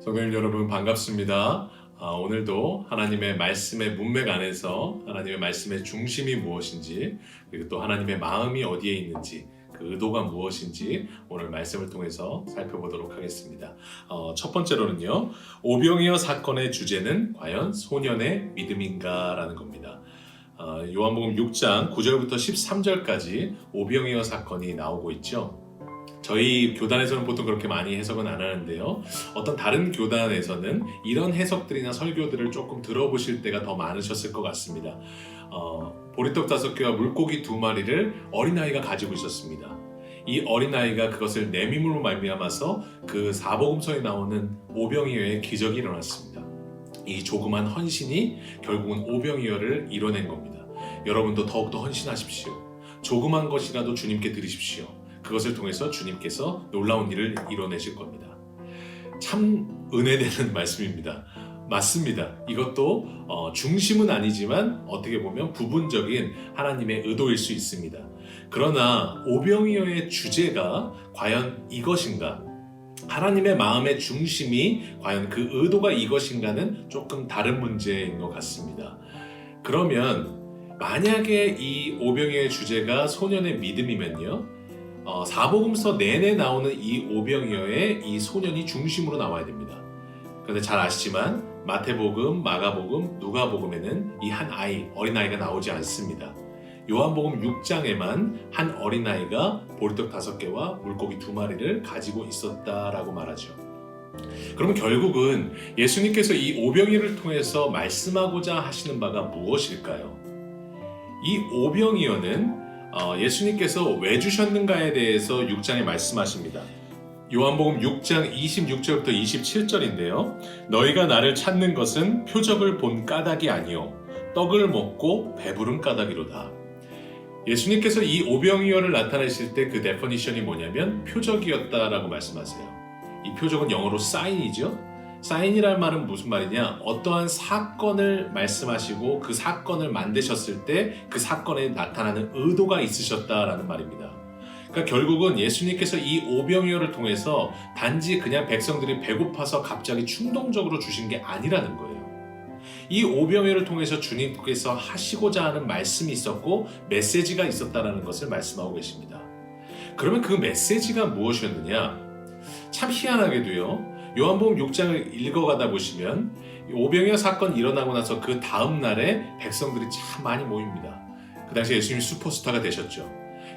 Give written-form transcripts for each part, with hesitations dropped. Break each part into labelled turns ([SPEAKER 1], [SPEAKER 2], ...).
[SPEAKER 1] 성도님 여러분 반갑습니다. 오늘도 하나님의 말씀의 문맥 안에서 하나님의 말씀의 중심이 무엇인지, 그리고 또 하나님의 마음이 어디에 있는지, 그 의도가 무엇인지 오늘 말씀을 통해서 살펴보도록 하겠습니다. 첫 번째로는요, 오병이어 사건의 주제는 과연 소년의 믿음인가 라는 겁니다. 요한복음 6장 9절부터 13절까지 오병이어 사건이 나오고 있죠. 저희 교단에서는 보통 그렇게 많이 해석은 안 하는데요. 어떤 다른 교단에서는 이런 해석들이나 설교들을 조금 들어보실 때가 더 많으셨을 것 같습니다. 보리떡 5개와 물고기 2마리를 어린아이가 가지고 있었습니다. 이 어린아이가 그것을 내밈으로 말미암아서 그 사복음서에 나오는 오병이어의 기적이 일어났습니다. 이 조그만 헌신이 결국은 오병이어를 이뤄낸 겁니다. 여러분도 더욱더 헌신하십시오. 조그만 것이라도 주님께 드리십시오. 그것을 통해서 주님께서 놀라운 일을 이뤄내실 겁니다. 참 은혜되는 말씀입니다. 맞습니다. 이것도 중심은 아니지만 어떻게 보면 부분적인 하나님의 의도일 수 있습니다. 그러나 오병이어의 주제가 과연 이것인가? 하나님의 마음의 중심이 과연 그 의도가 이것인가는 조금 다른 문제인 것 같습니다. 그러면 만약에 이 오병이어의 주제가 소년의 믿음이면요, 사복음서 내내 나오는 이 오병이어의 이 소년이 중심으로 나와야 됩니다. 그런데 잘 아시지만 마태복음, 마가복음, 누가복음에는 이 한 아이, 어린아이가 나오지 않습니다. 요한복음 6장에만 한 어린아이가 보리떡 5개와 물고기 2마리를 가지고 있었다라고 말하죠. 그러면 결국은 예수님께서 이 오병이어를 통해서 말씀하고자 하시는 바가 무엇일까요? 이 오병이어는 예수님께서 왜 주셨는가에 대해서 6장에 말씀하십니다. 요한복음 6장 26절부터 27절인데요. 너희가 나를 찾는 것은 표적을 본 까닭이 아니요 떡을 먹고 배부른 까닭이로다. 예수님께서 이 오병이어를 나타내실 때 그 데퍼니션이 뭐냐면 표적이었다라고 말씀하세요. 이 표적은 영어로 사인이죠. 사인이란 말은 무슨 말이냐? 어떠한 사건을 말씀하시고 그 사건을 만드셨을 때 그 사건에 나타나는 의도가 있으셨다라는 말입니다. 그러니까 결국은 예수님께서 이 오병이어를 통해서 단지 그냥 백성들이 배고파서 갑자기 충동적으로 주신 게 아니라는 거예요. 이 오병이어를 통해서 주님께서 하시고자 하는 말씀이 있었고 메시지가 있었다는 것을 말씀하고 계십니다. 그러면 그 메시지가 무엇이었느냐? 참 희한하게도요. 요한복음 6장을 읽어가다 보시면 오병이어 사건이 일어나고 나서 그 다음 날에 백성들이 참 많이 모입니다. 그 당시에 예수님이 슈퍼스타가 되셨죠.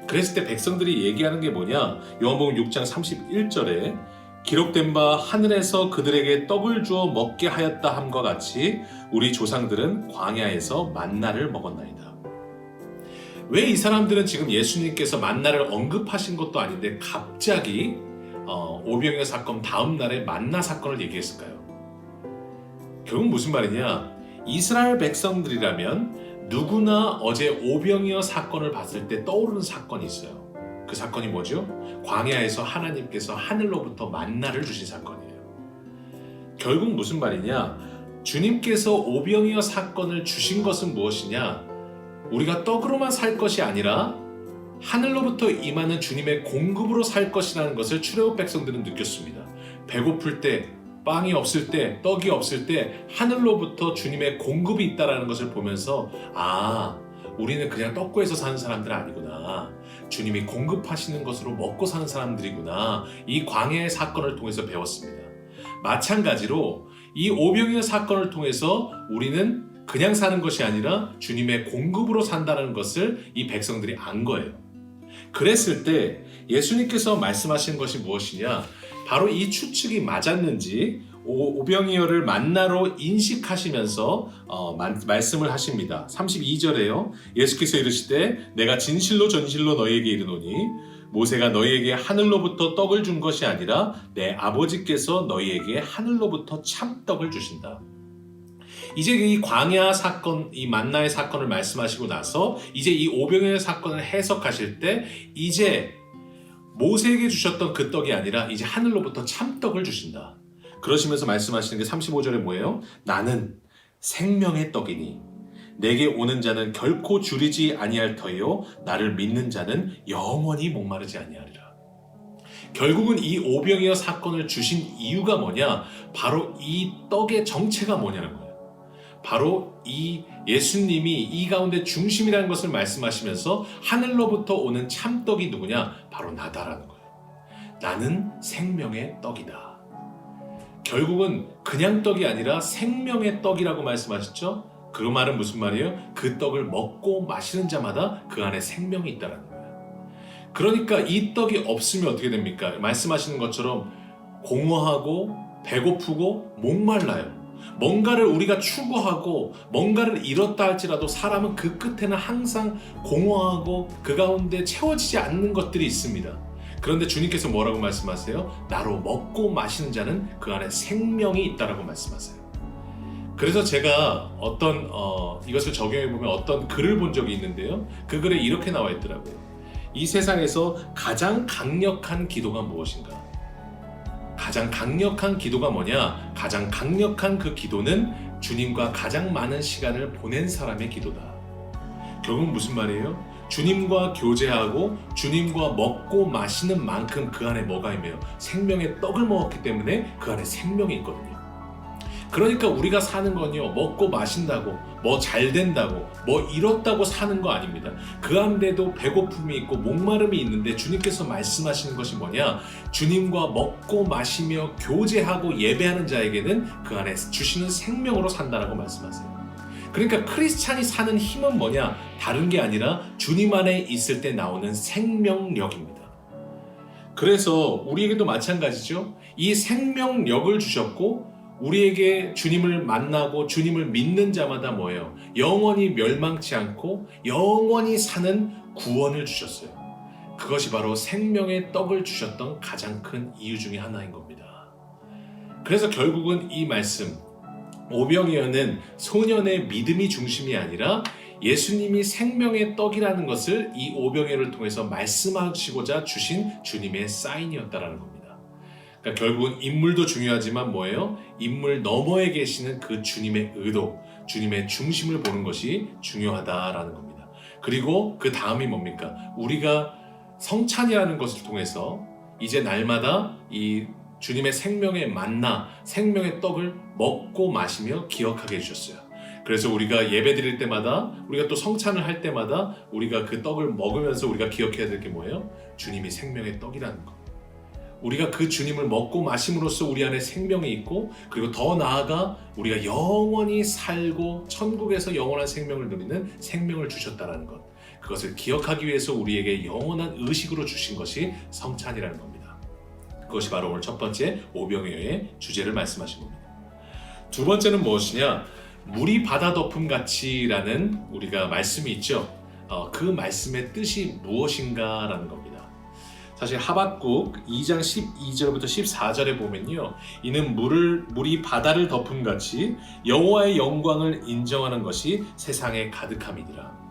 [SPEAKER 1] 그랬을 때 백성들이 얘기하는 게 뭐냐? 요한복음 6장 31절에 기록된 바 하늘에서 그들에게 떡을 주어 먹게 하였다 함과 같이 우리 조상들은 광야에서 만나를 먹었나이다. 왜 이 사람들은 지금 예수님께서 만나를 언급하신 것도 아닌데 갑자기 오병이어 사건 다음 날에 만나 사건을 얘기했을까요? 결국 무슨 말이냐? 이스라엘 백성들이라면 누구나 어제 오병이어 사건을 봤을 때 떠오르는 사건이 있어요. 그 사건이 뭐죠? 광야에서 하나님께서 하늘로부터 만나를 주신 사건이에요. 결국 무슨 말이냐? 주님께서 오병이어 사건을 주신 것은 무엇이냐? 우리가 떡으로만 살 것이 아니라 하늘로부터 임하는 주님의 공급으로 살 것이라는 것을 출애굽 백성들은 느꼈습니다. 배고플 때, 빵이 없을 때, 떡이 없을 때 하늘로부터 주님의 공급이 있다는 것을 보면서 우리는 그냥 떡구해서 사는 사람들 아니구나. 주님이 공급하시는 것으로 먹고 사는 사람들이구나. 이 광야의 사건을 통해서 배웠습니다. 마찬가지로 이 오병이어 사건을 통해서 우리는 그냥 사는 것이 아니라 주님의 공급으로 산다는 것을 이 백성들이 안 거예요. 그랬을 때 예수님께서 말씀하신 것이 무엇이냐? 바로 이 추측이 맞았는지 오병이어를 만나로 인식하시면서 말씀을 하십니다. 32절에요. 예수께서 이르시되 내가 진실로 전실로 너희에게 이르노니 모세가 너희에게 하늘로부터 떡을 준 것이 아니라 내 아버지께서 너희에게 하늘로부터 참떡을 주신다. 이제 이 광야 사건, 이 만나의 사건을 말씀하시고 나서 이제 이 오병이어 사건을 해석하실 때 이제 모세에게 주셨던 그 떡이 아니라 이제 하늘로부터 참떡을 주신다. 그러시면서 말씀하시는 게 35절에 뭐예요? 나는 생명의 떡이니 내게 오는 자는 결코 줄이지 아니할 터이요 나를 믿는 자는 영원히 목마르지 아니하리라. 결국은 이 오병이어 사건을 주신 이유가 뭐냐? 바로 이 떡의 정체가 뭐냐는 거예요. 바로 이 예수님이 이 가운데 중심이라는 것을 말씀하시면서 하늘로부터 오는 참떡이 누구냐? 바로 나다라는 거예요. 나는 생명의 떡이다. 결국은 그냥 떡이 아니라 생명의 떡이라고 말씀하셨죠? 그 말은 무슨 말이에요? 그 떡을 먹고 마시는 자마다 그 안에 생명이 있다는 거예요. 그러니까 이 떡이 없으면 어떻게 됩니까? 말씀하시는 것처럼 공허하고 배고프고 목말라요. 뭔가를 우리가 추구하고 뭔가를 잃었다 할지라도 사람은 그 끝에는 항상 공허하고 그 가운데 채워지지 않는 것들이 있습니다. 그런데 주님께서 뭐라고 말씀하세요? 나로 먹고 마시는 자는 그 안에 생명이 있다라고 말씀하세요. 그래서 제가 이것을 적용해보면 어떤 글을 본 적이 있는데요. 그 글에 이렇게 나와 있더라고요. 이 세상에서 가장 강력한 기도가 무엇인가? 가장 강력한 기도가 뭐냐? 가장 강력한 그 기도는 주님과 가장 많은 시간을 보낸 사람의 기도다. 결국 무슨 말이에요? 주님과 교제하고 주님과 먹고 마시는 만큼 그 안에 뭐가 있네요? 생명의 떡을 먹었기 때문에 그 안에 생명이 있거든요. 그러니까 우리가 사는 건요, 먹고 마신다고, 뭐 잘 된다고, 뭐 이렇다고 사는 거 아닙니다. 그 안에도 배고픔이 있고 목마름이 있는데 주님께서 말씀하시는 것이 뭐냐? 주님과 먹고 마시며 교제하고 예배하는 자에게는 그 안에 주시는 생명으로 산다라고 말씀하세요. 그러니까 크리스찬이 사는 힘은 뭐냐? 다른 게 아니라 주님 안에 있을 때 나오는 생명력입니다. 그래서 우리에게도 마찬가지죠. 이 생명력을 주셨고 우리에게 주님을 만나고 주님을 믿는 자마다 뭐예요? 영원히 멸망치 않고 영원히 사는 구원을 주셨어요. 그것이 바로 생명의 떡을 주셨던 가장 큰 이유 중에 하나인 겁니다. 그래서 결국은 이 말씀, 오병이어는 소년의 믿음이 중심이 아니라 예수님이 생명의 떡이라는 것을 이 오병이어를 통해서 말씀하시고자 주신 주님의 사인이었다라는 겁니다. 그러니까 결국은 인물도 중요하지만 뭐예요? 인물 너머에 계시는 그 주님의 의도, 주님의 중심을 보는 것이 중요하다라는 겁니다. 그리고 그 다음이 뭡니까? 우리가 성찬이라는 것을 통해서 이제 날마다 이 주님의 생명의 만나, 생명의 떡을 먹고 마시며 기억하게 해주셨어요. 그래서 우리가 예배 드릴 때마다, 우리가 또 성찬을 할 때마다 우리가 그 떡을 먹으면서 우리가 기억해야 될 게 뭐예요? 주님이 생명의 떡이라는 것. 우리가 그 주님을 먹고 마심으로써 우리 안에 생명이 있고, 그리고 더 나아가 우리가 영원히 살고 천국에서 영원한 생명을 누리는 생명을 주셨다는 것. 그것을 기억하기 위해서 우리에게 영원한 의식으로 주신 것이 성찬이라는 겁니다. 그것이 바로 오늘 첫 번째 오병이어의 주제를 말씀하신 겁니다. 두 번째는 무엇이냐? 물이 바다 덮음 같이라는 우리가 말씀이 있죠. 그 말씀의 뜻이 무엇인가라는 겁니다. 사실 하박국 2장 12절부터 14절에 보면요, 이는 물이 바다를 덮음 같이 여호와의 영광을 인정하는 것이 세상에 가득함이니라.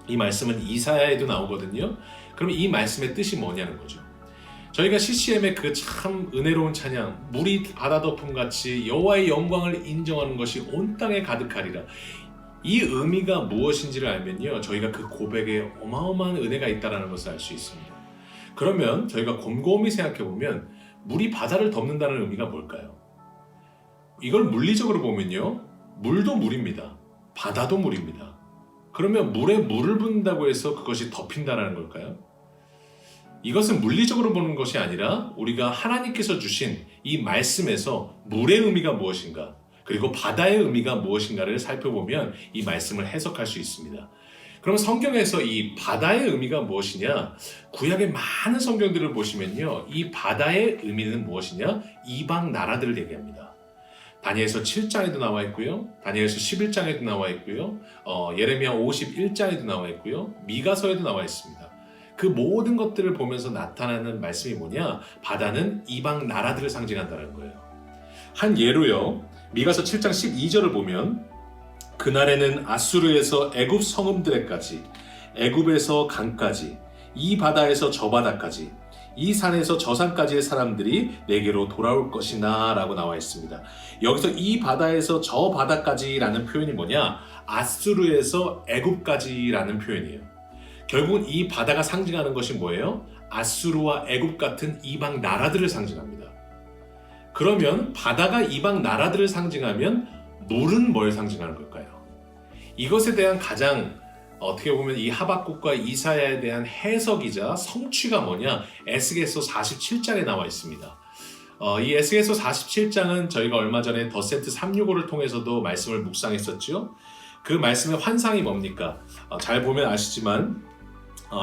[SPEAKER 1] 이 말씀은 이사야에도 나오거든요. 그럼 이 말씀의 뜻이 뭐냐는 거죠. 저희가 CCM의 그 참 은혜로운 찬양, 물이 바다 덮음 같이 여호와의 영광을 인정하는 것이 온 땅에 가득하리라. 이 의미가 무엇인지를 알면요, 저희가 그 고백에 어마어마한 은혜가 있다는 것을 알 수 있습니다. 그러면 저희가 곰곰이 생각해보면 물이 바다를 덮는다는 의미가 뭘까요? 이걸 물리적으로 보면요, 물도 물입니다. 바다도 물입니다. 그러면 물에 물을 붓는다고 해서 그것이 덮인다는 걸까요? 이것은 물리적으로 보는 것이 아니라 우리가 하나님께서 주신 이 말씀에서 물의 의미가 무엇인가, 그리고 바다의 의미가 무엇인가를 살펴보면 이 말씀을 해석할 수 있습니다. 그럼 성경에서 이 바다의 의미가 무엇이냐? 구약의 많은 성경들을 보시면요, 이 바다의 의미는 무엇이냐? 이방 나라들을 얘기합니다. 다니엘서 7장에도 나와 있고요, 다니엘서 11장에도 나와 있고요, 예레미야 51장에도 나와 있고요, 미가서에도 나와 있습니다. 그 모든 것들을 보면서 나타나는 말씀이 뭐냐? 바다는 이방 나라들을 상징한다는 거예요. 한 예로요, 미가서 7장 12절을 보면 그날에는 아수르에서 애굽 성읍들에까지, 애굽에서 강까지, 이 바다에서 저 바다까지, 이 산에서 저 산까지의 사람들이 내게로 돌아올 것이나 라고 나와 있습니다. 여기서 이 바다에서 저 바다까지 라는 표현이 뭐냐? 아수르에서 애굽까지 라는 표현이에요. 결국은 이 바다가 상징하는 것이 뭐예요? 아수르와 애굽 같은 이방 나라들을 상징합니다. 그러면 바다가 이방 나라들을 상징하면 물은 뭘 상징하는 걸까요? 이것에 대한 가장 어떻게 보면 이 하박국과 이사야에 대한 해석이자 성취가 뭐냐? 에스겔서 47장에 나와 있습니다. 이 에스겔서 47장은 저희가 얼마 전에 더센트 365를 통해서도 말씀을 묵상했었죠. 그 말씀의 환상이 뭡니까? 잘 보면 아시지만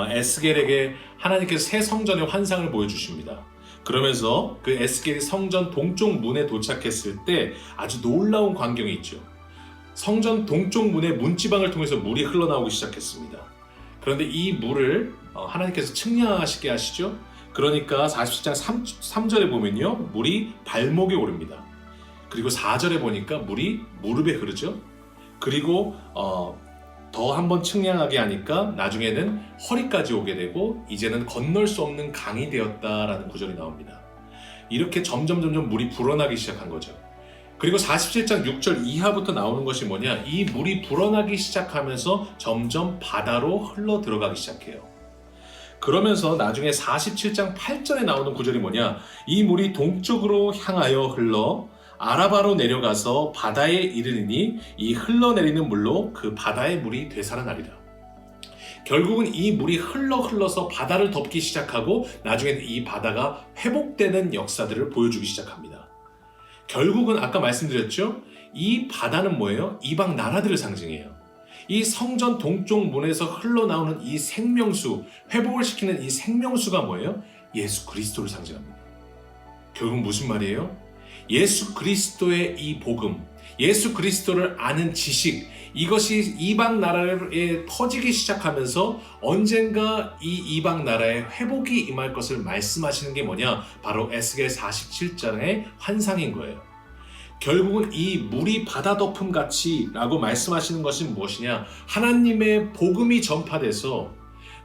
[SPEAKER 1] 에스겔에게 하나님께서 새 성전의 환상을 보여주십니다. 그러면서 그 에스겔이 성전 동쪽 문에 도착했을 때 아주 놀라운 광경이 있죠. 성전 동쪽 문의 문지방을 통해서 물이 흘러나오기 시작했습니다. 그런데 이 물을 하나님께서 측량하시게 하시죠. 그러니까 47장 3절에 보면요, 물이 발목에 오릅니다. 그리고 4절에 보니까 물이 무릎에 흐르죠. 그리고 더 한번 측량하게 하니까 나중에는 허리까지 오게 되고 이제는 건널 수 없는 강이 되었다라는 구절이 나옵니다. 이렇게 점점 물이 불어나기 시작한 거죠. 그리고 47장 6절 이하부터 나오는 것이 뭐냐? 이 물이 불어나기 시작하면서 점점 바다로 흘러 들어가기 시작해요. 그러면서 나중에 47장 8절에 나오는 구절이 뭐냐? 이 물이 동쪽으로 향하여 흘러 아라바로 내려가서 바다에 이르니 이 흘러내리는 물로 그 바다의 물이 되살아나리라. 결국은 이 물이 흘러서 바다를 덮기 시작하고 나중에는 이 바다가 회복되는 역사들을 보여주기 시작합니다. 결국은 아까 말씀드렸죠? 이 바다는 뭐예요? 이방 나라들을 상징해요. 이 성전 동쪽 문에서 흘러나오는 이 생명수, 회복을 시키는 이 생명수가 뭐예요? 예수 그리스도를 상징합니다. 결국 무슨 말이에요? 예수 그리스도의 이 복음, 예수 그리스도를 아는 지식, 이것이 이방 나라에 퍼지기 시작하면서 언젠가 이 이방 나라에 회복이 임할 것을 말씀하시는 게 뭐냐? 바로 에스겔 47장의 환상인 거예요. 결국은 이 물이 바다 덮음 같이 라고 말씀하시는 것은 무엇이냐? 하나님의 복음이 전파돼서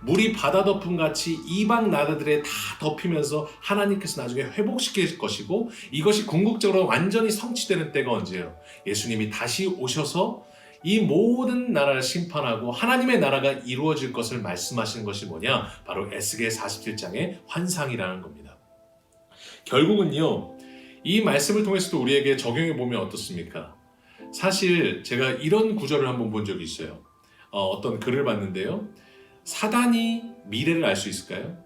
[SPEAKER 1] 물이 바다 덮음 같이 이방 나라들에 다 덮이면서 하나님께서 나중에 회복시킬 것이고, 이것이 궁극적으로 완전히 성취되는 때가 언제예요? 예수님이 다시 오셔서 이 모든 나라를 심판하고 하나님의 나라가 이루어질 것을 말씀하시는 것이 뭐냐? 바로 에스겔 47장의 환상이라는 겁니다. 결국은요, 이 말씀을 통해서도 우리에게 적용해 보면 어떻습니까? 사실 제가 이런 구절을 한번 본 적이 있어요. 어떤 글을 봤는데요. 사단이 미래를 알 수 있을까요?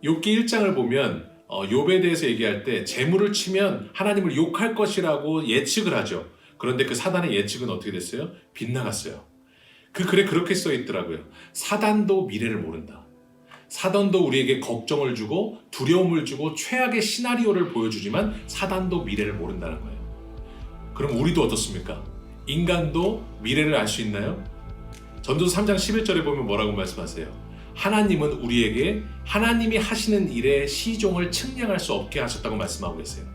[SPEAKER 1] 욥기 1장을 보면 욥에 대해서 얘기할 때 재물을 치면 하나님을 욕할 것이라고 예측을 하죠. 그런데 그 사단의 예측은 어떻게 됐어요? 빗나갔어요. 그 글에 그렇게 써 있더라고요. 사단도 미래를 모른다. 사단도 우리에게 걱정을 주고 두려움을 주고 최악의 시나리오를 보여주지만 사단도 미래를 모른다는 거예요. 그럼 우리도 어떻습니까? 인간도 미래를 알 수 있나요? 전도서 3장 11절에 보면 뭐라고 말씀하세요? 하나님은 우리에게 하나님이 하시는 일의 시종을 측량할 수 없게 하셨다고 말씀하고 계세요.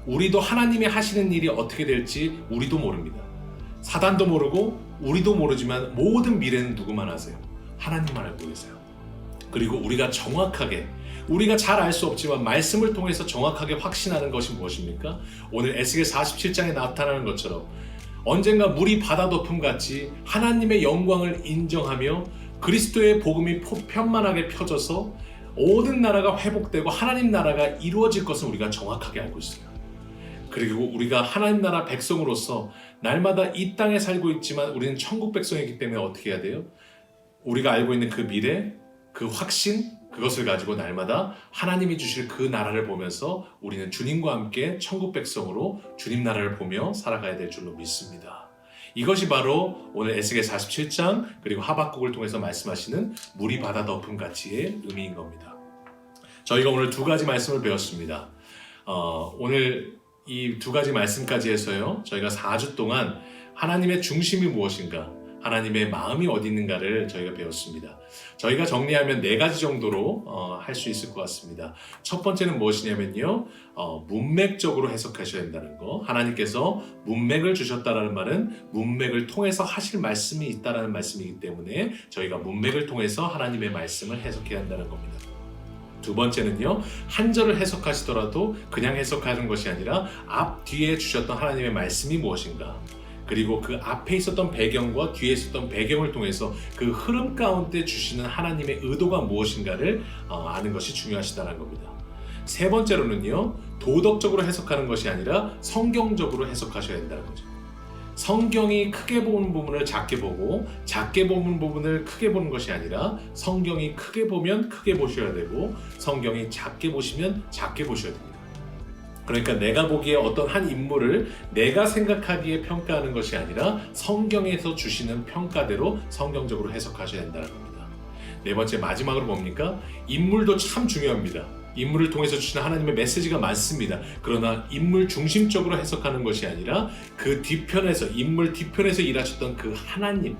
[SPEAKER 1] 우리도 하나님이 하시는 일이 어떻게 될지 우리도 모릅니다. 사단도 모르고 우리도 모르지만 모든 미래는 누구만 아세요? 하나님만 알고 계세요. 그리고 우리가 정확하게, 우리가 잘 알 수 없지만 말씀을 통해서 정확하게 확신하는 것이 무엇입니까? 오늘 에스겔 47장에 나타나는 것처럼 언젠가 물이 바다 덮음 같이 하나님의 영광을 인정하며 그리스도의 복음이 편만하게 펴져서 모든 나라가 회복되고 하나님 나라가 이루어질 것을 우리가 정확하게 알고 있어요. 그리고 우리가 하나님 나라 백성으로서 날마다 이 땅에 살고 있지만 우리는 천국 백성이기 때문에 어떻게 해야 돼요? 우리가 알고 있는 그 미래, 그 확신, 그것을 가지고 날마다 하나님이 주실 그 나라를 보면서 우리는 주님과 함께 천국 백성으로 주님 나라를 보며 살아가야 될 줄로 믿습니다. 이것이 바로 오늘 에스겔 47장 그리고 하박국을 통해서 말씀하시는 물이 바다 덮음 같이의 의미인 겁니다. 저희가 오늘 두 가지 말씀을 배웠습니다. 오늘 이 두 가지 말씀까지 해서요, 저희가 4주 동안 하나님의 중심이 무엇인가, 하나님의 마음이 어디 있는가를 저희가 배웠습니다. 저희가 정리하면 4가지 정도로 할 수 있을 것 같습니다. 첫 번째는 무엇이냐면요, 문맥적으로 해석하셔야 된다는 거. 하나님께서 문맥을 주셨다라는 말은 문맥을 통해서 하실 말씀이 있다라는 말씀이기 때문에 저희가 문맥을 통해서 하나님의 말씀을 해석해야 한다는 겁니다. 두 번째는요, 한 절을 해석하시더라도 그냥 해석하는 것이 아니라 앞 뒤에 주셨던 하나님의 말씀이 무엇인가, 그리고 그 앞에 있었던 배경과 뒤에 있었던 배경을 통해서 그 흐름 가운데 주시는 하나님의 의도가 무엇인가를 아는 것이 중요하시다는 겁니다. 세 번째로는요, 도덕적으로 해석하는 것이 아니라 성경적으로 해석하셔야 된다는 거죠. 성경이 크게 보는 부분을 작게 보고 작게 보는 부분을 크게 보는 것이 아니라 성경이 크게 보면 크게 보셔야 되고 성경이 작게 보시면 작게 보셔야 됩니다. 그러니까 내가 보기에 어떤 한 인물을 내가 생각하기에 평가하는 것이 아니라 성경에서 주시는 평가대로 성경적으로 해석하셔야 된다는 겁니다. 네 번째, 마지막으로 뭡니까? 인물도 참 중요합니다. 인물을 통해서 주시는 하나님의 메시지가 많습니다. 그러나 인물 중심적으로 해석하는 것이 아니라 그 뒤편에서, 인물 뒤편에서 일하셨던 그 하나님,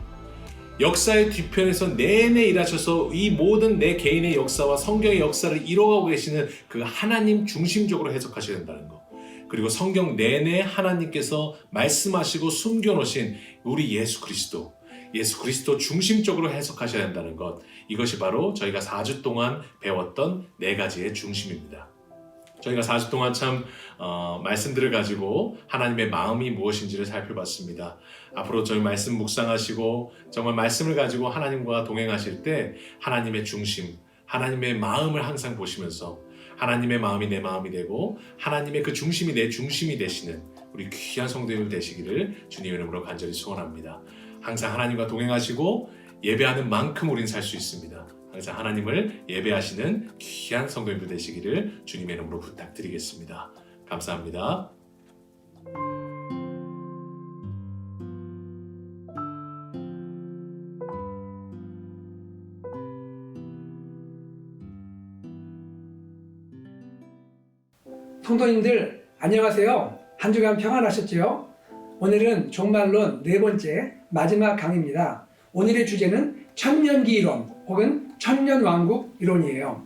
[SPEAKER 1] 역사의 뒤편에서 내내 일하셔서 이 모든 내 개인의 역사와 성경의 역사를 이뤄가고 계시는 그 하나님 중심적으로 해석하셔야 된다는 것. 그리고 성경 내내 하나님께서 말씀하시고 숨겨놓으신 우리 예수 그리스도 중심적으로 해석하셔야 한다는 것. 이것이 바로 저희가 4주 동안 배웠던 4가지의 중심입니다. 저희가 4주 동안 참 말씀들을 가지고 하나님의 마음이 무엇인지를 살펴봤습니다. 앞으로 저희 말씀 묵상하시고 정말 말씀을 가지고 하나님과 동행하실 때 하나님의 중심, 하나님의 마음을 항상 보시면서 하나님의 마음이 내 마음이 되고 하나님의 그 중심이 내 중심이 되시는 우리 귀한 성도님들 되시기를 주님의 이름으로 간절히 소원합니다. 항상 하나님과 동행하시고 예배하는 만큼 우린 살 수 있습니다. 항상 하나님을 예배하시는 귀한 성도님들 되시기를 주님의 이름으로 부탁드리겠습니다. 감사합니다.
[SPEAKER 2] 성도님들 안녕하세요. 한 주간 평안하셨지요? 오늘은 종말론 4번째 마지막 강의입니다. 오늘의 주제는 천년기 이론 혹은 천년왕국 이론이에요.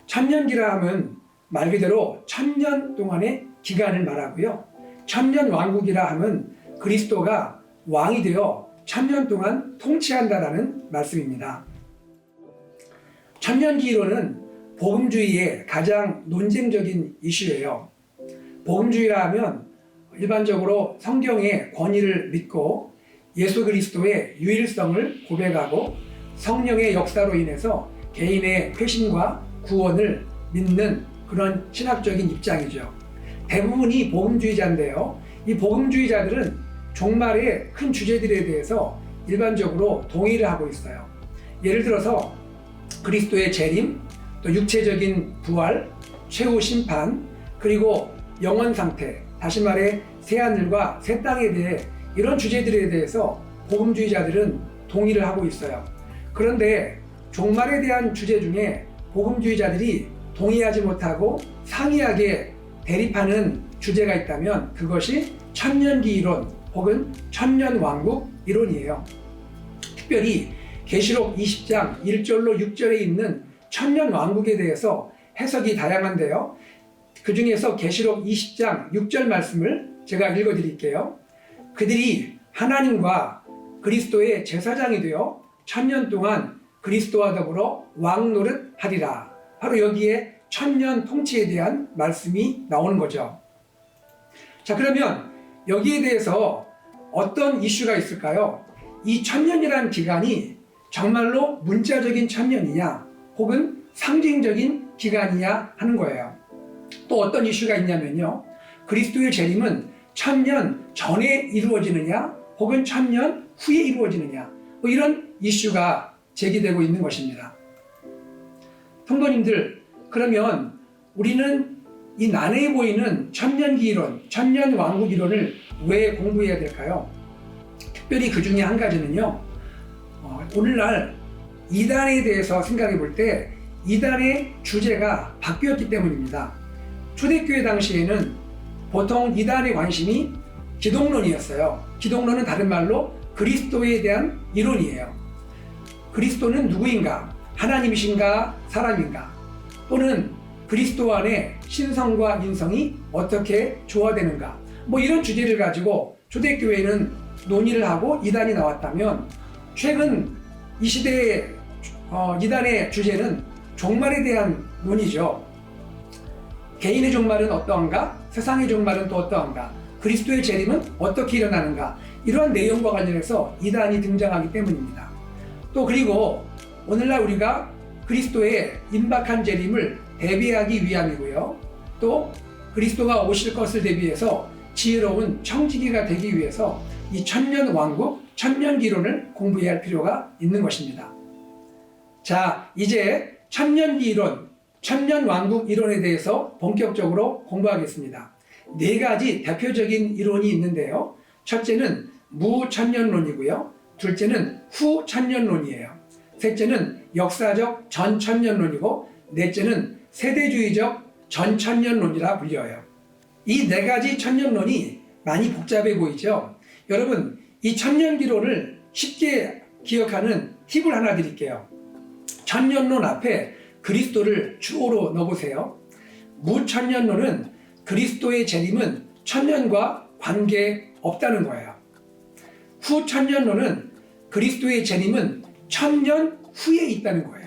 [SPEAKER 2] 천년기라 하면 말 그대로 1000년 동안의 기간을 말하고요. 천년왕국이라 하면 그리스도가 왕이 되어 1000년 동안 통치한다라는 말씀입니다. 천년기 이론은 복음주의의 가장 논쟁적인 이슈예요. 복음주의라 하면 일반적으로 성경의 권위를 믿고 예수 그리스도의 유일성을 고백하고 성령의 역사로 인해서 개인의 회심과 구원을 믿는 그런 신학적인 입장이죠. 대부분이 복음주의자인데요. 이 복음주의자들은 종말의 큰 주제들에 대해서 일반적으로 동의를 하고 있어요. 예를 들어서 그리스도의 재림, 또 육체적인 부활, 최후 심판, 그리고 영원 상태, 다시 말해 새하늘과 새 땅에 대해 이런 주제들에 대해서 복음주의자들은 동의를 하고 있어요. 그런데 종말에 대한 주제 중에 복음주의자들이 동의하지 못하고 상이하게 대립하는 주제가 있다면 그것이 천년기 이론 혹은 천년왕국 이론이에요. 특별히 계시록 20장 1절로 6절에 있는 천년왕국에 대해서 해석이 다양한데요. 그 중에서 계시록 20장 6절 말씀을 제가 읽어드릴게요. 그들이 하나님과 그리스도의 제사장이 되어 1000년 동안 그리스도와 더불어 왕노릇 하리라. 바로 여기에 1000년 통치에 대한 말씀이 나오는 거죠. 자, 그러면 여기에 대해서 어떤 이슈가 있을까요? 이 1000년이라는 기간이 정말로 문자적인 1000년이냐 혹은 상징적인 기간이냐 하는 거예요. 또 어떤 이슈가 있냐면요. 그리스도의 재림은 1000년 전에 이루어지느냐 혹은 1000년 후에 이루어지느냐 뭐 이런 이슈가 제기되고 있는 것입니다. 성도님들, 그러면 우리는 이 난해해 보이는 천년기 이론, 천년왕국 이론을 왜 공부해야 될까요? 특별히 그 중에 한 가지는요. 오늘날 이단에 대해서 생각해 볼 때 이단의 주제가 바뀌었기 때문입니다. 초대교회 당시에는 보통 이단의 관심이 기독론이었어요. 기독론은 다른 말로 그리스도에 대한 이론이에요. 그리스도는 누구인가? 하나님이신가? 사람인가? 또는 그리스도 안에 신성과 인성이 어떻게 조화되는가? 뭐 이런 주제를 가지고 초대교회는 논의를 하고 이단이 나왔다면 최근 이 시대의 이단의 주제는 종말에 대한 논의죠. 개인의 종말은 어떠한가? 세상의 종말은 또 어떠한가? 그리스도의 재림은 어떻게 일어나는가? 이러한 내용과 관련해서 이단이 등장하기 때문입니다. 또 그리고 오늘날 우리가 그리스도의 임박한 재림을 대비하기 위함이고요. 또 그리스도가 오실 것을 대비해서 지혜로운 청지기가 되기 위해서 이 천년 왕국, 천년기론을 공부해야 할 필요가 있는 것입니다. 자, 이제 천년기 이론, 천년왕국 이론에 대해서 본격적으로 공부하겠습니다. 네 가지 대표적인 이론이 있는데요. 첫째는 무천년론이고요. 둘째는 후천년론이에요. 셋째는 역사적 전천년론이고 넷째는 세대주의적 전천년론이라 불려요. 이 네 가지 천년론이 많이 복잡해 보이죠? 여러분, 이 천년기론을 쉽게 기억하는 팁을 하나 드릴게요. 천년론 앞에 그리스도를 주어로 넣어보세요. 무천년론은 그리스도의 재림은 천년과 관계 없다는 거예요. 후천년론은 그리스도의 재림은 천년 후에 있다는 거예요.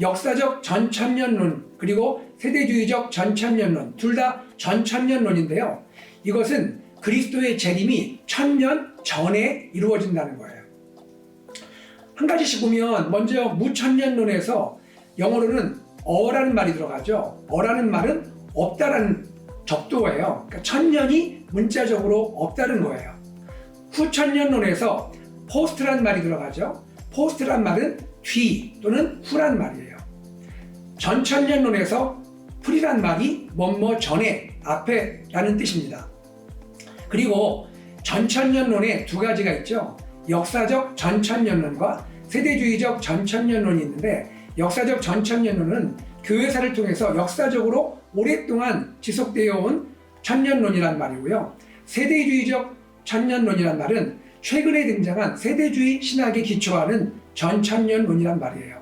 [SPEAKER 2] 역사적 전천년론 그리고 세대주의적 전천년론 둘 다 전천년론인데요. 이것은 그리스도의 재림이 천년 전에 이루어진다는 거예요. 한 가지씩 보면 먼저 무천년론에서 영어로는 어라는 말이 들어가죠. 어라는 말은 없다라는 접두어예요. 그러니까 천년이 문자적으로 없다는 거예요. 후천년론에서 포스트란 말이 들어가죠. 포스트란 말은 뒤 또는 후란 말이에요. 전천년론에서 프리란 말이 뭐뭐 전에, 앞에라는 뜻입니다. 그리고 전천년론에 두 가지가 있죠. 역사적 전천년론과 세대주의적 전천년론이 있는데 역사적 전천년론은 교회사를 통해서 역사적으로 오랫동안 지속되어 온 천년론이란 말이고요. 세대주의적 천년론이란 말은 최근에 등장한 세대주의 신학에 기초하는 전천년론이란 말이에요.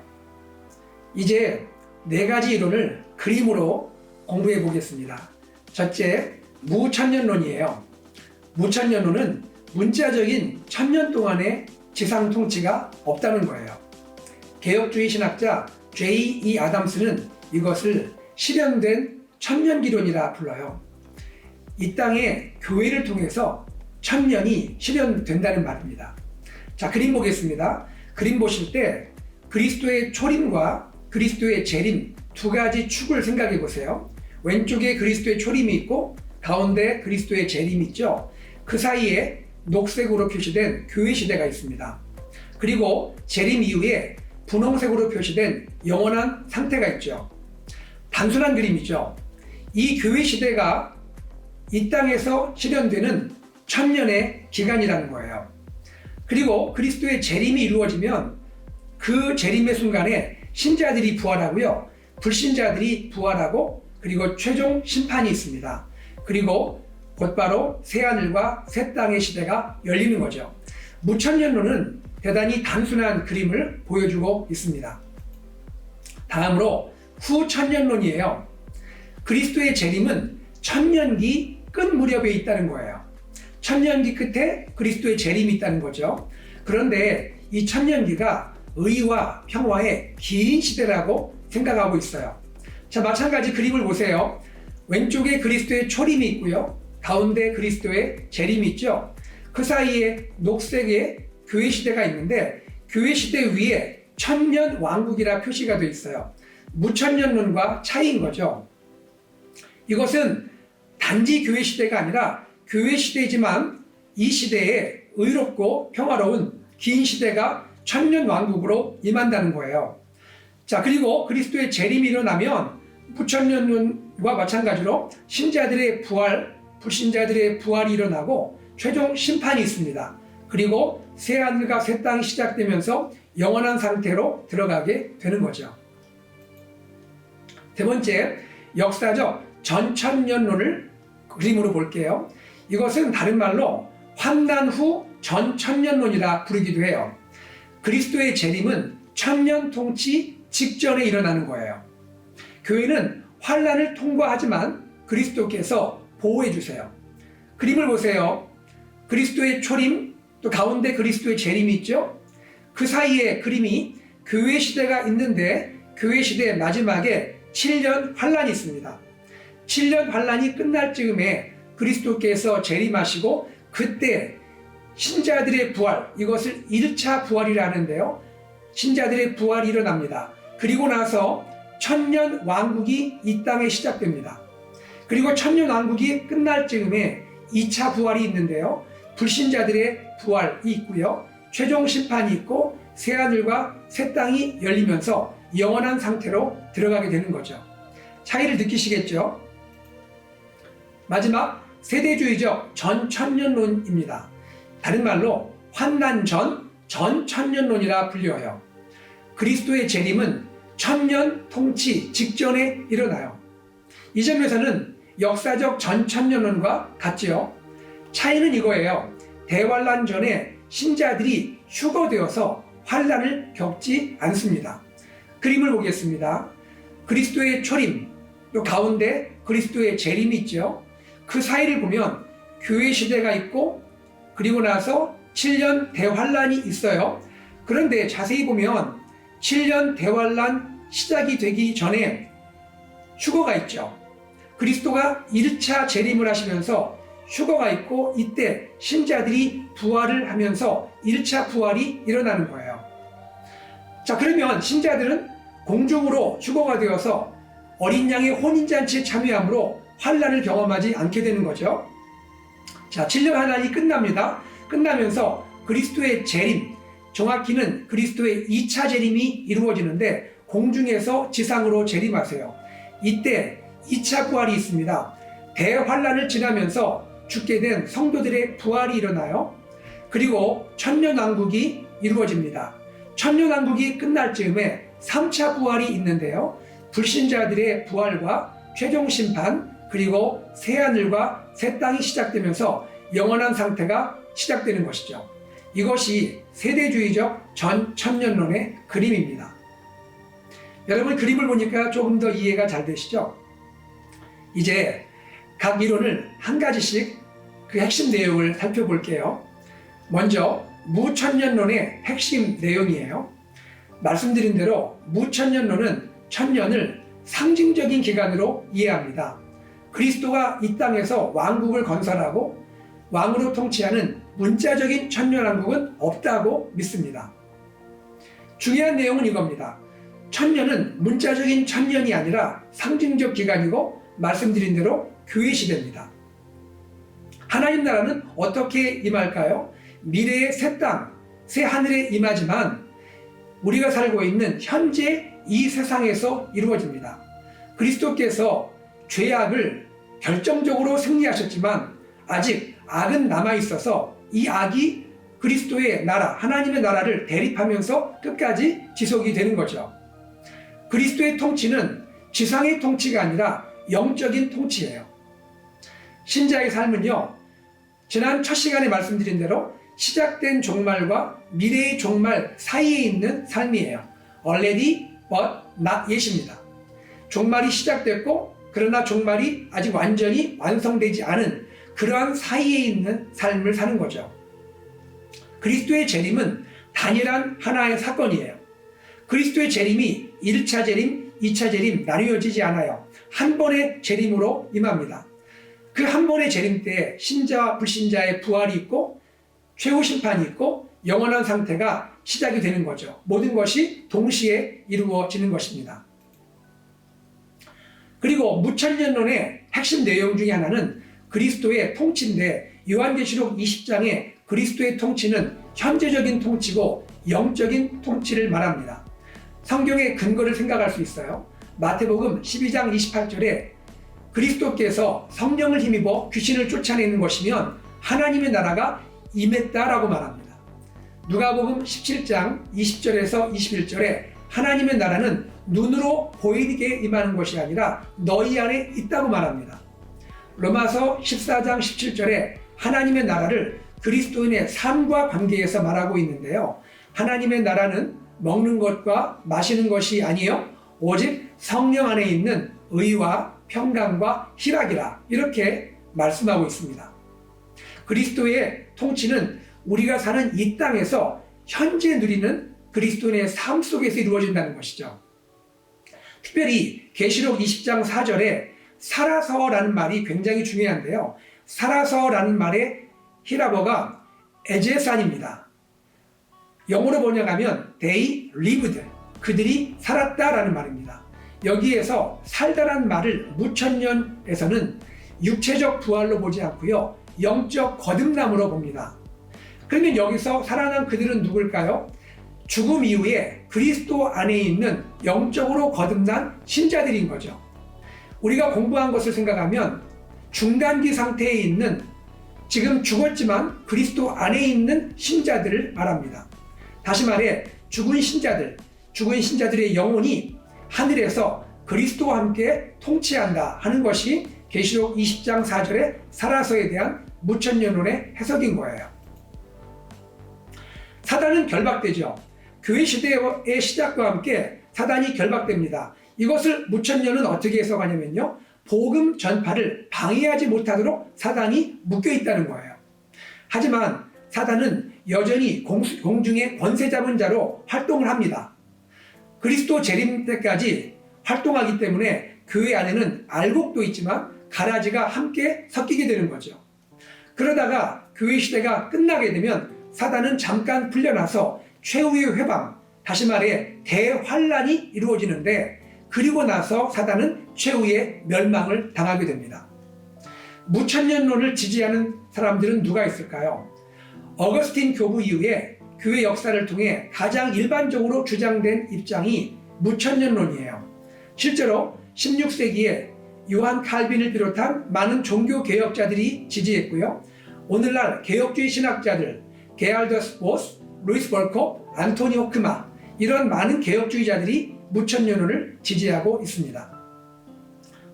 [SPEAKER 2] 이제 네 가지 이론을 그림으로 공부해 보겠습니다. 첫째, 무천년론이에요. 무천년론은 문자적인 천년 동안의 지상 통치가 없다는 거예요. 개혁주의 신학자 J.E. 아담스는 이것을 실현된 천년기론이라 불러요. 이 땅에 교회를 통해서 천년이 실현된다는 말입니다. 자, 그림 보겠습니다. 그림 보실 때 그리스도의 초림과 그리스도의 재림 두 가지 축을 생각해 보세요. 왼쪽에 그리스도의 초림이 있고 가운데 그리스도의 재림이 있죠. 그 사이에 녹색으로 표시된 교회 시대가 있습니다. 그리고 재림 이후에 분홍색으로 표시된 영원한 상태가 있죠. 단순한 그림이죠. 이 교회 시대가 이 땅에서 실현되는 천년의 기간이라는 거예요. 그리고 그리스도의 재림이 이루어지면 그 재림의 순간에 신자들이 부활하고요. 불신자들이 부활하고 그리고 최종 심판이 있습니다. 그리고 곧바로 새하늘과 새 땅의 시대가 열리는 거죠. 무천년론은 대단히 단순한 그림을 보여주고 있습니다. 다음으로 후천년론이에요. 그리스도의 재림은 천년기 끝 무렵에 있다는 거예요. 천년기 끝에 그리스도의 재림이 있다는 거죠. 그런데 이 천년기가 의와 평화의 긴 시대라고 생각하고 있어요. 자, 마찬가지 그림을 보세요. 왼쪽에 그리스도의 초림이 있고요. 가운데 그리스도의 재림이 있죠. 그 사이에 녹색의 교회 시대가 있는데 교회 시대 위에 천년 왕국이라 표시가 되어 있어요. 무천년론과 차이인 거죠. 이것은 단지 교회 시대가 아니라 교회 시대지만 이 시대에 의롭고 평화로운 긴 시대가 천년 왕국으로 임한다는 거예요. 자, 그리고 그리스도의 재림이 일어나면 무천년론과 마찬가지로 신자들의 부활, 불신자들의 부활이 일어나고 최종 심판이 있습니다. 그리고 새하늘과 새 땅이 시작되면서 영원한 상태로 들어가게 되는 거죠. 세 번째, 역사적 전천년론을 그림으로 볼게요. 이것은 다른 말로 환난 후 전천년론이라 부르기도 해요. 그리스도의 재림은 천년 통치 직전에 일어나는 거예요. 교회는 환난을 통과하지만 그리스도께서 보호해 주세요. 그림을 보세요. 그리스도의 초림, 또 가운데 그리스도의 재림이 있죠. 그 사이에 그림이 교회 시대가 있는데 교회 시대의 마지막에 7년 환난이 있습니다. 7년 환난이 끝날 즈음에 그리스도께서 재림하시고 그때 신자들의 부활, 이것을 1차 부활이라 하는데요. 신자들의 부활이 일어납니다. 그리고 나서 천년 왕국이 이 땅에 시작됩니다. 그리고 천년 왕국이 끝날 즈음에 2차 부활이 있는데요. 불신자들의 부활이 있고요. 최종 심판이 있고 새하늘과 새 땅이 열리면서 영원한 상태로 들어가게 되는 거죠. 차이를 느끼시겠죠? 마지막 세대주의적 전천년론입니다. 다른 말로 환난 전 전천년론이라 불려요. 그리스도의 재림은 천년 통치 직전에 일어나요. 이 점에서는 역사적 전천년론과 같지요. 차이는 이거예요. 대환란 전에 신자들이 휴거되어서 환란을 겪지 않습니다. 그림을 보겠습니다. 그리스도의 초림, 또 가운데 그리스도의 재림이 있죠. 그 사이를 보면 교회 시대가 있고 그리고 나서 7년 대환란이 있어요. 그런데 자세히 보면 7년 대환란 시작이 되기 전에 휴거가 있죠. 그리스도가 1차 재림을 하시면서 휴거가 있고 이때 신자들이 부활을 하면서 1차 부활이 일어나는 거예요. 자, 그러면 신자들은 공중으로 휴거가 되어서 어린 양의 혼인잔치에 참여함으로 환란을 경험하지 않게 되는 거죠. 자, 7년 환란이 끝납니다. 끝나면서 그리스도의 재림, 정확히는 그리스도의 2차 재림이 이루어지는데 공중에서 지상으로 재림하세요. 이때 2차 부활이 있습니다. 대환란을 지나면서 죽게 된 성도들의 부활이 일어나요. 그리고 천년왕국이 이루어집니다. 천년왕국이 끝날 즈음에 3차 부활이 있는데요. 불신자들의 부활과 최종 심판 그리고 새하늘과 새 땅이 시작되면서 영원한 상태가 시작되는 것이죠. 이것이 세대주의적 전천년론의 그림입니다. 여러분 그림을 보니까 조금 더 이해가 잘 되시죠? 이제 각 이론을 한 가지씩 그 핵심 내용을 살펴볼게요. 먼저 무천년론의 핵심 내용이에요. 말씀드린 대로 무천년론은 천년을 상징적인 기간으로 이해합니다. 그리스도가 이 땅에서 왕국을 건설하고 왕으로 통치하는 문자적인 천년왕국은 없다고 믿습니다. 중요한 내용은 이겁니다. 천년은 문자적인 천년이 아니라 상징적 기간이고 말씀드린 대로 교회 시대입니다. 하나님 나라는 어떻게 임할까요? 미래의 새 땅, 새 하늘에 임하지만 우리가 살고 있는 현재 이 세상에서 이루어집니다. 그리스도께서 죄악을 결정적으로 승리하셨지만 아직 악은 남아있어서 이 악이 그리스도의 나라, 하나님의 나라를 대립하면서 끝까지 지속이 되는 거죠. 그리스도의 통치는 지상의 통치가 아니라 영적인 통치예요. 신자의 삶은요, 지난 첫 시간에 말씀드린 대로 시작된 종말과 미래의 종말 사이에 있는 삶이에요. Already but not yet입니다. 종말이 시작됐고 그러나 종말이 아직 완전히 완성되지 않은 그러한 사이에 있는 삶을 사는 거죠. 그리스도의 재림은 단일한 하나의 사건이에요. 그리스도의 재림이 1차 재림, 2차 재림 나뉘어지지 않아요. 한 번의 재림으로 임합니다. 그 한 번의 재림 때 신자와 불신자의 부활이 있고 최후 심판이 있고 영원한 상태가 시작이 되는 거죠. 모든 것이 동시에 이루어지는 것입니다. 그리고 무천년론의 핵심 내용 중에 하나는 그리스도의 통치인데 요한계시록 20장에 그리스도의 통치는 현재적인 통치고 영적인 통치를 말합니다. 성경의 근거를 생각할 수 있어요. 마태복음 12장 28절에 그리스도께서 성령을 힘입어 귀신을 쫓아내는 것이면 하나님의 나라가 임했다라고 말합니다. 누가복음 17장 20절에서 21절에 하나님의 나라는 눈으로 보이게 임하는 것이 아니라 너희 안에 있다고 말합니다. 로마서 14장 17절에 하나님의 나라를 그리스도인의 삶과 관계에서 말하고 있는데요. 하나님의 나라는 먹는 것과 마시는 것이 아니요 오직 성령 안에 있는 의와 평강과 희락이라 이렇게 말씀하고 있습니다. 그리스도의 통치는 우리가 사는 이 땅에서 현재 누리는 그리스도인의 삶 속에서 이루어진다는 것이죠. 특별히 계시록 20장 4절에 살아서라는 말이 굉장히 중요한데요. 살아서라는 말의 히라보가 에제산입니다. 영어로 번역하면 they lived, 그들이 살았다라는 말입니다. 여기에서 살다란 말을 무천년에서는 육체적 부활로 보지 않고요, 영적 거듭남으로 봅니다. 그러면 여기서 살아난 그들은 누굴까요? 죽음 이후에 그리스도 안에 있는 영적으로 거듭난 신자들인 거죠. 우리가 공부한 것을 생각하면 중단기 상태에 있는, 지금 죽었지만 그리스도 안에 있는 신자들을 말합니다. 다시 말해 죽은 신자들의 영혼이 하늘에서 그리스도와 함께 통치한다 하는 것이 계시록 20장 4절의 살아서에 대한 무천년론의 해석인 거예요. 사단은 결박되죠. 교회 시대의 시작과 함께 사단이 결박됩니다. 이것을 무천년은 어떻게 해석하냐면요, 복음 전파를 방해하지 못하도록 사단이 묶여 있다는 거예요. 하지만 사단은 여전히 공중의 권세 잡은 자로 활동을 합니다. 그리스도 재림 때까지 활동하기 때문에 교회 안에는 알곡도 있지만 가라지가 함께 섞이게 되는 거죠. 그러다가 교회 시대가 끝나게 되면 사단은 잠깐 풀려나서 최후의 회방, 다시 말해 대환란이 이루어지는데, 그리고 나서 사단은 최후의 멸망을 당하게 됩니다. 무천년론을 지지하는 사람들은 누가 있을까요? 어거스틴 교부 이후에 교회 역사를 통해 가장 일반적으로 주장된 입장이 무천년론이에요. 실제로 16세기에 요한 칼빈을 비롯한 많은 종교 개혁자들이 지지했고요. 오늘날 개혁주의 신학자들 게알더스 보스, 루이스 벌코, 안토니 호크마, 이런 많은 개혁주의자들이 무천년론을 지지하고 있습니다.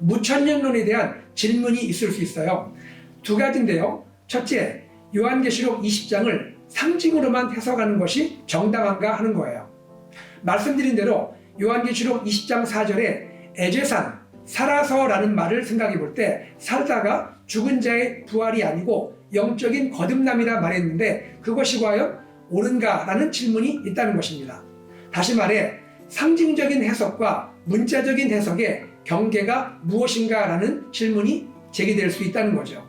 [SPEAKER 2] 무천년론에 대한 질문이 있을 수 있어요. 두 가지인데요. 첫째, 요한계시록 20장을 상징으로만 해석하는 것이 정당한가 하는 거예요. 말씀드린 대로 요한계시록 20장 4절에 에제산, 살아서라는 말을 생각해 볼 때 살다가 죽은 자의 부활이 아니고 영적인 거듭남이라 말했는데, 그것이 과연 옳은가라는 질문이 있다는 것입니다. 다시 말해 상징적인 해석과 문자적인 해석의 경계가 무엇인가라는 질문이 제기될 수 있다는 거죠.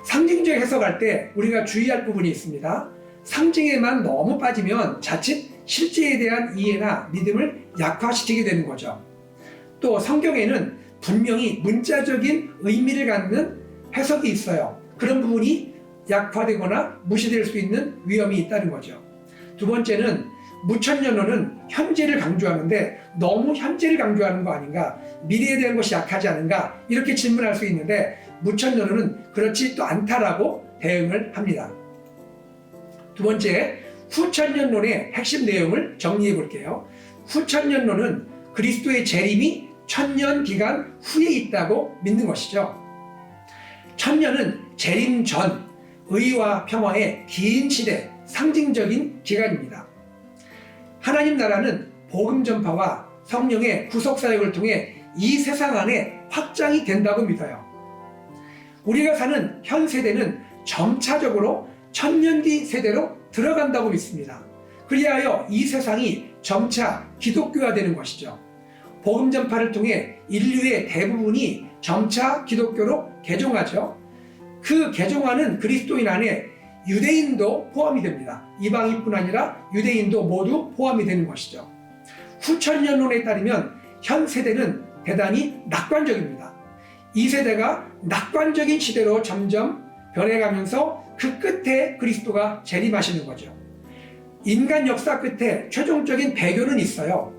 [SPEAKER 2] 상징적 해석할 때 우리가 주의할 부분이 있습니다. 상징에만 너무 빠지면 자칫 실제에 대한 이해나 믿음을 약화시키게 되는 거죠. 또 성경에는 분명히 문자적인 의미를 갖는 해석이 있어요. 그런 부분이 약화되거나 무시될 수 있는 위험이 있다는 거죠. 두 번째는 무천년론은 현재를 강조하는데 너무 현재를 강조하는 거 아닌가, 미래에 대한 것이 약하지 않은가, 이렇게 질문할 수 있는데 무천년론은 그렇지 또 않다라고 대응을 합니다. 두 번째, 후천년론의 핵심 내용을 정리해 볼게요. 후천년론은 그리스도의 재림이 천년 기간 후에 있다고 믿는 것이죠. 천년은 재림 전 의와 평화의 긴 시대, 상징적인 기간입니다. 하나님 나라는 복음 전파와 성령의 구속 사역을 통해 이 세상 안에 확장이 된다고 믿어요. 우리가 사는 현 세대는 점차적으로 천년기 세대로 들어간다고 믿습니다. 그리하여 이 세상이 점차 기독교화되는 것이죠. 복음 전파를 통해 인류의 대부분이 점차 기독교로 개종하죠. 그 개종하는 그리스도인 안에 유대인도 포함이 됩니다. 이방인뿐 아니라 유대인도 모두 포함이 되는 것이죠. 후천년론에 따르면 현 세대는 대단히 낙관적입니다. 이 세대가 낙관적인 시대로 점점 변해가면서 그 끝에 그리스도가 재림하시는 거죠. 인간 역사 끝에 최종적인 배교는 있어요.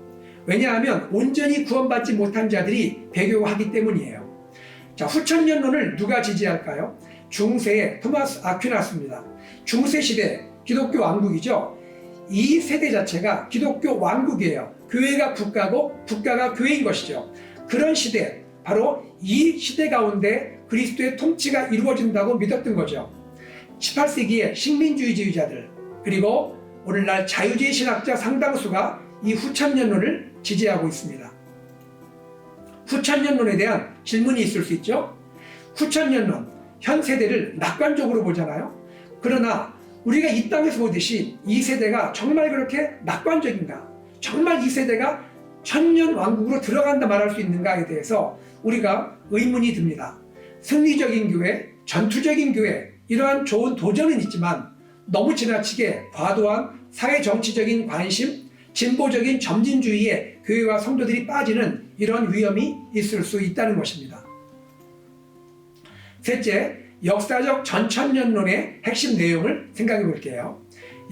[SPEAKER 2] 왜냐하면 온전히 구원받지 못한 자들이 배교하기 때문이에요. 자, 후천년론을 누가 지지할까요? 중세의 토마스 아퀴나스입니다. 중세 시대 기독교 왕국이죠. 이 세대 자체가 기독교 왕국이에요. 교회가 국가고 국가가 교회인 것이죠. 그런 시대, 바로 이 시대 가운데 그리스도의 통치가 이루어진다고 믿었던 거죠. 18세기의 식민주의자들, 그리고 오늘날 자유주의 신학자 상당수가 이 후천년론을 지지하고 있습니다. 후천년론에 대한 질문이 있을 수 있죠. 후천년론, 현 세대를 낙관적으로 보잖아요. 그러나 우리가 이 땅에서 보듯이 이 세대가 정말 그렇게 낙관적인가, 정말 이 세대가 천년 왕국으로 들어간다 말할 수 있는가에 대해서 우리가 의문이 듭니다. 승리적인 교회, 전투적인 교회, 이러한 좋은 도전은 있지만 너무 지나치게 과도한 사회 정치적인 관심, 진보적인 점진주의에 교회와 성도들이 빠지는 이런 위험이 있을 수 있다는 것입니다. 셋째, 역사적 전천년론의 핵심 내용을 생각해 볼게요.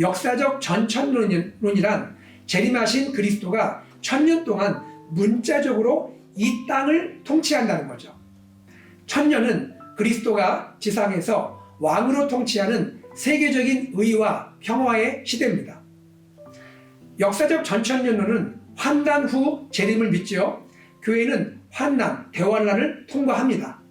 [SPEAKER 2] 역사적 전천년론이란 재림하신 그리스도가 1000년 동안 문자적으로 이 땅을 통치한다는 거죠. 1000년은 그리스도가 지상에서 왕으로 통치하는 세계적인 의와 평화의 시대입니다. 역사적 전천년론은 환난 후 재림을 믿죠. 교회는 환난, 대환란을 통과합니다.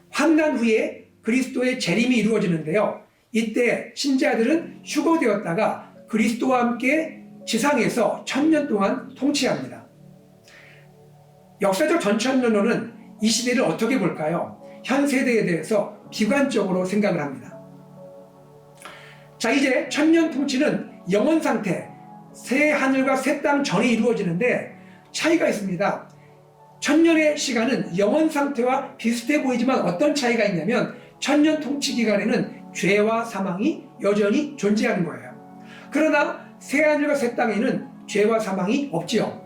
[SPEAKER 2] 환난 후에 그리스도의 재림이 이루어지는데요. 이때 신자들은 휴거되었다가 그리스도와 함께 지상에서 1000년 동안 통치합니다. 역사적 전천년론은 이 시대를 어떻게 볼까요? 현 세대에 대해서 비관적으로 생각을 합니다. 자, 이제 1000년 통치는 영원 상태, 새 하늘과 새 땅 전에 이루어지는데 차이가 있습니다. 1000년의 시간은 영원 상태와 비슷해 보이지만 어떤 차이가 있냐면 1000년 통치 기간에는 죄와 사망이 여전히 존재하는 거예요. 그러나 새 하늘과 새 땅에는 죄와 사망이 없지요.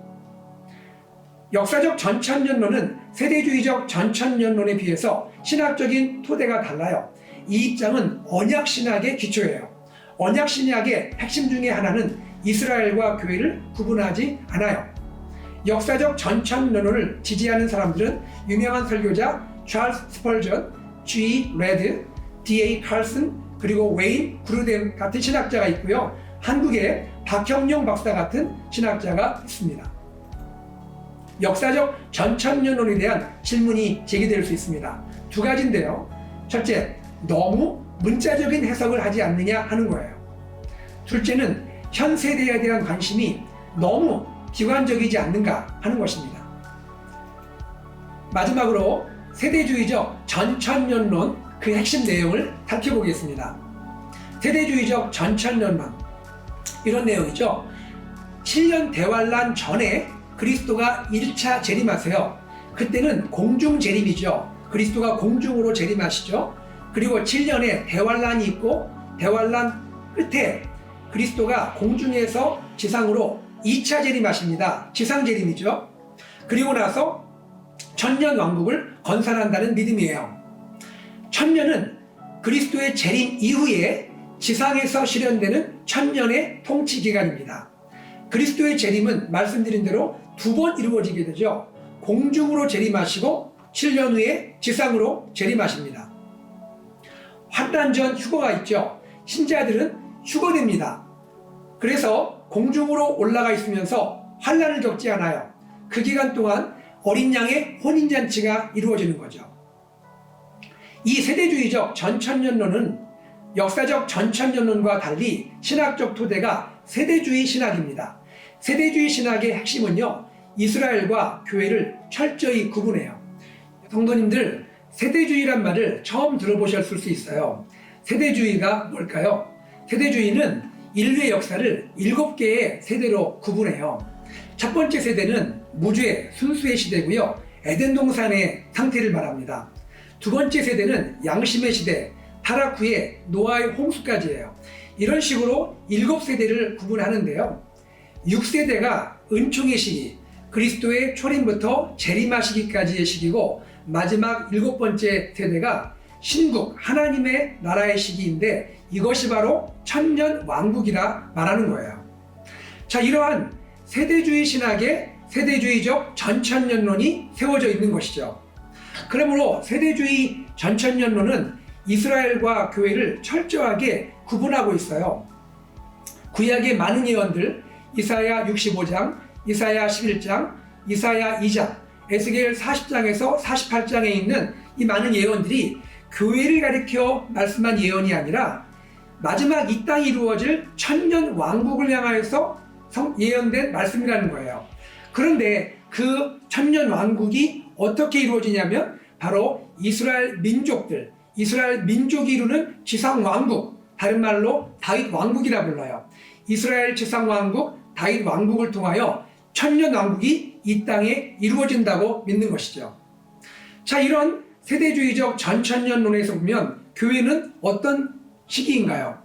[SPEAKER 2] 역사적 전천년론은 세대주의적 전천년론에 비해서 신학적인 토대가 달라요. 이 입장은 언약신학의 기초예요. 언약신학의 핵심 중에 하나는 이스라엘과 교회를 구분하지 않아요. 역사적 전천년론을 지지하는 사람들은 유명한 설교자 찰스 스펄전, G. 레드, D.A. 칼슨, 그리고 웨인 구르뎀 같은 신학자가 있고요. 한국에 박형룡 박사 같은 신학자가 있습니다. 역사적 전천년론에 대한 질문이 제기될 수 있습니다. 두 가지인데요. 첫째, 너무 문자적인 해석을 하지 않느냐 하는 거예요. 둘째는 현 세대에 대한 관심이 너무 비관적이지 않는가 하는 것입니다. 마지막으로 세대주의적 전천년론 그 핵심 내용을 살펴보겠습니다. 세대주의적 전천년론 이런 내용이죠. 7년 대환란 전에 그리스도가 1차 재림하세요. 그때는 공중 재림이죠. 그리스도가 공중으로 재림하시죠. 그리고 7년의 대환란이 있고 대환란 끝에 그리스도가 공중에서 지상으로 2차 재림하십니다. 지상 재림이죠. 그리고 나서 천년 왕국을 건설한다는 믿음이에요. 천년은 그리스도의 재림 이후에 지상에서 실현되는 천년의 통치 기간입니다. 그리스도의 재림은 말씀드린 대로 두 번 이루어지게 되죠. 공중으로 재림하시고 7년 후에 지상으로 재림하십니다. 환난 전 휴거가 있죠. 신자들은 휴거됩니다. 그래서 공중으로 올라가 있으면서 환난을 겪지 않아요. 그 기간 동안 어린 양의 혼인잔치가 이루어지는 거죠. 이 세대주의적 전천년론은 역사적 전천년론과 달리 신학적 토대가 세대주의 신학입니다. 세대주의 신학의 핵심은요, 이스라엘과 교회를 철저히 구분해요. 성도님들, 세대주의란 말을 처음 들어보셨을 수 있어요. 세대주의가 뭘까요? 세대주의는 인류의 역사를 7개의 세대로 구분해요. 첫 번째 세대는 무죄, 순수의 시대고요. 에덴 동산의 상태를 말합니다. 두 번째 세대는 양심의 시대, 타락 후에 노아의 홍수까지예요. 이런 식으로 7세대를 구분하는데요. 6세대가 은총의 시기, 그리스도의 초림부터 재림하시기까지의 시기고, 마지막 7번째 세대가 신국, 하나님의 나라의 시기인데 이것이 바로 천년 왕국이라 말하는 거예요. 자, 이러한 세대주의 신학의 세대주의적 전천년론이 세워져 있는 것이죠. 그러므로 세대주의 전천년론은 이스라엘과 교회를 철저하게 구분하고 있어요. 구약의 많은 예언들, 이사야 65장, 이사야 11장, 이사야 2장, 에스겔 40장에서 48장에 있는 이 많은 예언들이 교회를 가리켜 말씀한 예언이 아니라 마지막 이 땅이 이루어질 천년 왕국을 향하여서 예언된 말씀이라는 거예요. 그런데 그 천년 왕국이 어떻게 이루어지냐면 바로 이스라엘 민족들, 이스라엘 민족이 이루는 지상 왕국, 다른 말로 다윗 왕국이라 불러요. 이스라엘 지상 왕국, 다윗 왕국을 통하여 천년 왕국이 이 땅에 이루어진다고 믿는 것이죠. 자, 이런 세대주의적 전천년론에서 보면 교회는 어떤 시기인가요?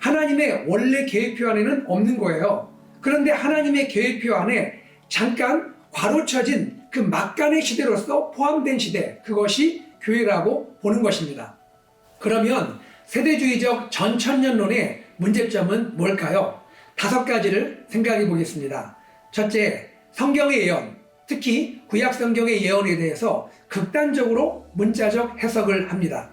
[SPEAKER 2] 하나님의 원래 계획표 안에는 없는 거예요. 그런데 하나님의 계획표 안에 잠깐 과로쳐진 그 막간의 시대로서 포함된 시대, 그것이 교회라고 보는 것입니다. 그러면 세대주의적 전천년론의 문제점은 뭘까요? 5가지를 생각해 보겠습니다. 첫째, 성경의 예언, 특히 구약 성경의 예언에 대해서 극단적으로 문자적 해석을 합니다.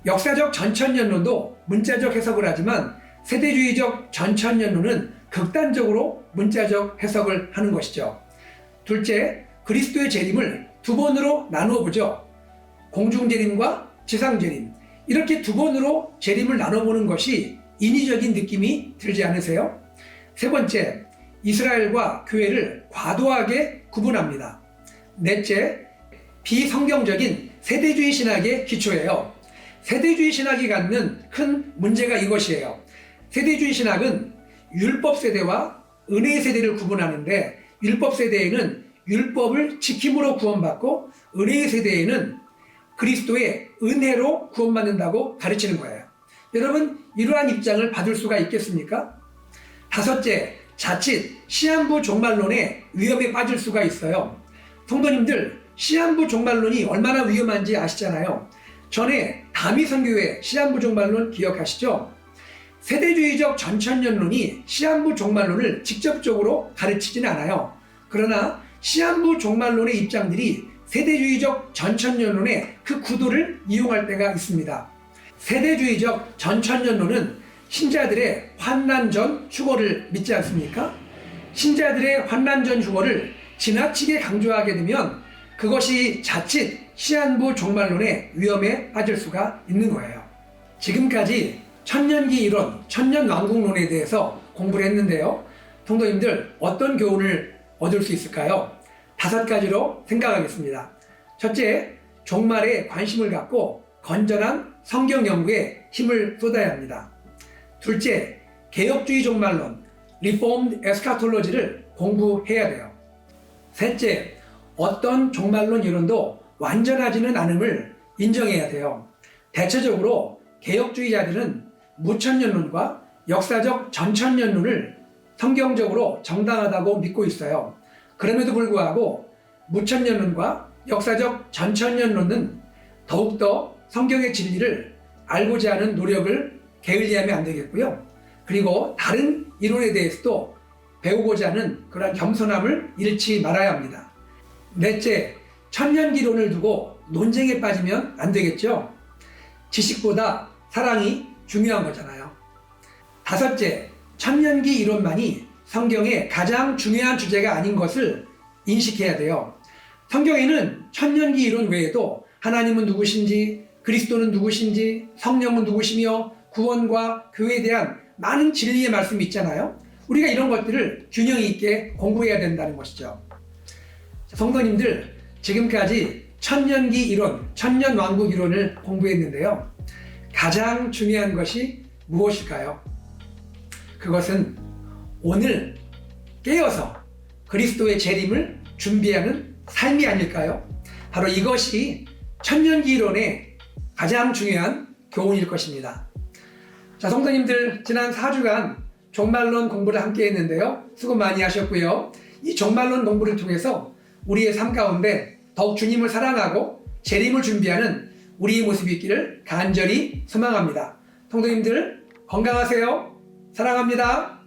[SPEAKER 2] 역사적 전천년론도 문자적 해석을 하지만 세대주의적 전천년론은 극단적으로 문자적 해석을 하는 것이죠. 둘째, 그리스도의 재림을 두 번으로 나누어 보죠. 공중재림과 지상재림, 이렇게 두 번으로 재림을 나눠보는 것이 인위적인 느낌이 들지 않으세요? 세 번째, 이스라엘과 교회를 과도하게 구분합니다. 넷째, 비성경적인 세대주의 신학의 기초예요. 세대주의 신학이 갖는 큰 문제가 이것이에요. 세대주의 신학은 율법 세대와 은혜 세대를 구분하는데, 율법 세대에는 율법을 지킴으로 구원받고 은혜의 세대에는 그리스도의 은혜로 구원받는다고 가르치는 거예요. 여러분, 이러한 입장을 받을 수가 있겠습니까? 다섯째, 자칫 시한부 종말론의 위험에 빠질 수가 있어요. 성도님들, 시한부 종말론이 얼마나 위험한지 아시잖아요. 전에 다미선교회 시한부 종말론 기억하시죠? 세대주의적 전천년론이 시한부 종말론을 직접적으로 가르치진 않아요. 그러나 시한부 종말론의 입장들이 세대주의적 전천년론의 그 구도를 이용할 때가 있습니다. 세대주의적 전천년론은 신자들의 환난 전 휴거를 믿지 않습니까? 신자들의 환난 전 휴거를 지나치게 강조하게 되면 그것이 자칫 시한부 종말론의 위험에 빠질 수가 있는 거예요. 지금까지 천년기 이론, 천년왕국론에 대해서 공부를 했는데요. 성도님들, 어떤 교훈을 얻을 수 있을까요? 5가지로 생각하겠습니다. 첫째, 종말에 관심을 갖고 건전한 성경 연구에 힘을 쏟아야 합니다. 둘째, 개혁주의 종말론, Reformed Eschatology를 공부해야 돼요. 셋째, 어떤 종말론 이론도 완전하지는 않음을 인정해야 돼요. 대체적으로 개혁주의자들은 무천년론과 역사적 전천년론을 성경적으로 정당하다고 믿고 있어요. 그럼에도 불구하고 무천년론과 역사적 전천년론은 더욱더 성경의 진리를 알고자 하는 노력을 게을리하면 안 되겠고요. 그리고 다른 이론에 대해서도 배우고자 하는 그런 겸손함을 잃지 말아야 합니다. 넷째, 천년기론을 두고 논쟁에 빠지면 안 되겠죠. 지식보다 사랑이 중요한 거잖아요. 다섯째, 천년기 이론만이 성경의 가장 중요한 주제가 아닌 것을 인식해야 돼요. 성경에는 천년기 이론 외에도 하나님은 누구신지, 그리스도는 누구신지, 성령은 누구시며 구원과 교회에 대한 많은 진리의 말씀이 있잖아요. 우리가 이런 것들을 균형 있게 공부해야 된다는 것이죠. 성도님들, 지금까지 천년기 이론, 천년왕국 이론을 공부했는데요. 가장 중요한 것이 무엇일까요? 그것은 오늘 깨어서 그리스도의 재림을 준비하는 삶이 아닐까요? 바로 이것이 천년기 이론의 가장 중요한 교훈일 것입니다. 자, 성도님들, 지난 4주간 종말론 공부를 함께 했는데요. 수고 많이 하셨고요. 이 종말론 공부를 통해서 우리의 삶 가운데 더욱 주님을 사랑하고 재림을 준비하는 우리의 모습이 있기를 간절히 소망합니다. 성도님들, 건강하세요. 사랑합니다.